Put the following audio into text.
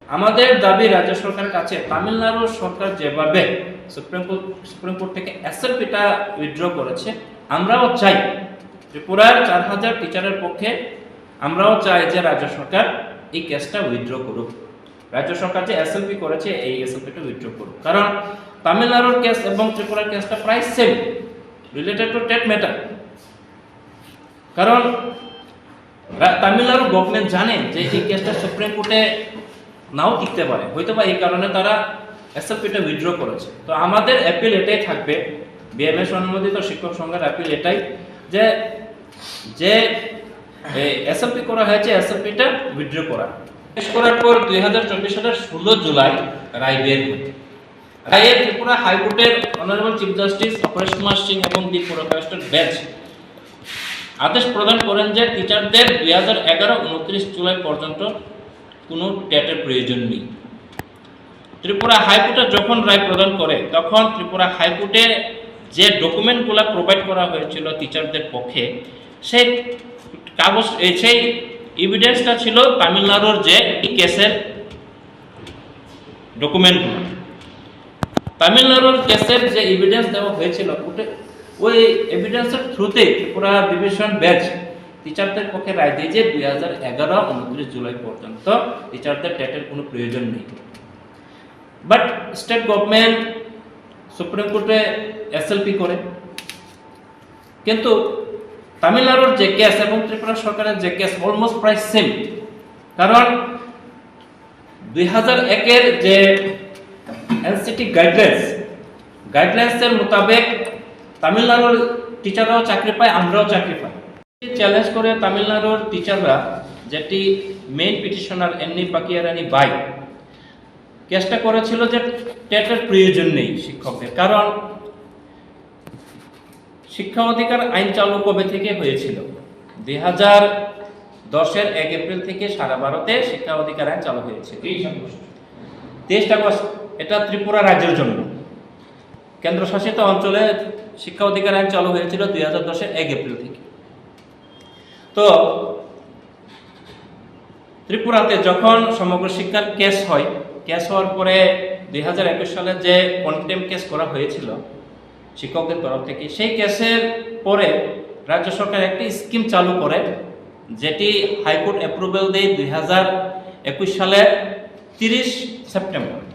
আমাদের দাবি রাজ্য সরকারের কাছে তামিলনাড়ু সরকার যেভাবে সুপ্রিম কোর্ট থেকে এসএলপিটা উইথড্র করেছে, আমরাও চাই ত্রিপুরার 4000 টিচারের পক্ষে আমরাও চাই যে রাজ্য সরকার এই কেসটা উইথড্র করুক। রাজ্য সরকার যে এসএলপি করেছে এই এসএলপিটা উইথড্র করুক, কারণ তামিলনাড়ুর কেস এবং ত্রিপুরার কেসটা প্রায় same, related to TET matter. কারণ তামিলনাড়ু গভর্নমেন্ট জানে যে এই কেসটা সুপ্রিম কোর্টে নাও টিকতে পারে, হয়তো বা এই কারণে তারা এসএলপিটা উইথড্র করেছে। তো আমাদের অ্যাপিল এটাই থাকবে, বিএমএস অনুমোদিত শিক্ষক সংঘের অ্যাপিল এটাই যে যে এসএলপি করা হয়েছে এসএলপিটা উইথড্র করা। শেষ করার পর 2024 সালের 16 জুলাই রায় বের হয়। রায়ে ত্রিপুরা হাইকোর্টের honourable chief justice Aparesh Kumar Singh এবং দি পুরকাস্টের বেঞ্চ আদেশ প্রদান করেন যে টিচারদের 2011-29 জুলাই পর্যন্ত কোনো টেটের প্রয়োজন নেই। ত্রিপুরা হাইকোর্টে যখন রায় প্রদান করে তখন ত্রিপুরা হাইকোর্টে যে ডকুমেন্টগুলো প্রোভাইড করা হয়েছিল টিচারদের পক্ষে, সেই কাগজ সেই এভিডেন্সটা ছিল তামিলনাড়ুর যে এই কেসের ডকুমেন্টগুলো। তামিলনাড়ুর কেসের যে এভিডেন্স দেওয়া হয়েছিল ওই এভিডেন্সের থ্রুতে ত্রিপুরা ডিভিশন বেঞ্চ টিচারদের পক্ষে রায় দিয়ে যে 2011-29 জুলাই পর্যন্ত টিচারদের টেটের কোনো প্রয়োজন নেই। বাট স্টেট গভর্নমেন্ট সুপ্রিম কোর্টে এসএলপি করে, কিন্তু তামিলনাড়ুর যে কেস এবং ত্রিপুরা সরকারের যে কেস অলমোস্ট প্রায় সেম। কারণ 2001-এর যে এনসিটি গাইডলাইন্সের মোতাবেক তামিলনাড়ুর টিচাররাও চাকরি পায়, আমরাও চাকরি পাই। চ্যালেঞ্জ করে তামিলনাড়ুর টিচাররা, যেটি মেইন পিটিশনার এন্নি পাকিয়ারানি বাই, কেসটা করেছিল যে টেটের প্রয়োজন নেই শিক্ষকদের। কারণ শিক্ষা অধিকার আইন চালু কবে থেকে হয়েছিল? 2010-এর 1 এপ্রিল থেকে সারা ভারতে শিক্ষা অধিকার আইন চালু হয়েছে। 23 আগস্ট এটা ত্রিপুরা রাজ্যের জন্য, কেন্দ্রশাসিত অঞ্চলে শিক্ষা অধিকার আইন চালু হয়েছিল 2010-এর 1 এপ্রিল থেকে। তো ত্রিপুরাতে যখন সমগ্র শিক্ষার কেস হওয়ার পরে 2021 সালে যে কন্টেম্প কেস করা হয়েছিল শিক্ষকদের তরফ থেকে, সেই কেসের পরে রাজ্য সরকার একটি স্কিম চালু করে, যেটি হাইকোর্ট অ্যাপ্রুভাল দেয় 2021 সালের 30 সেপ্টেম্বর।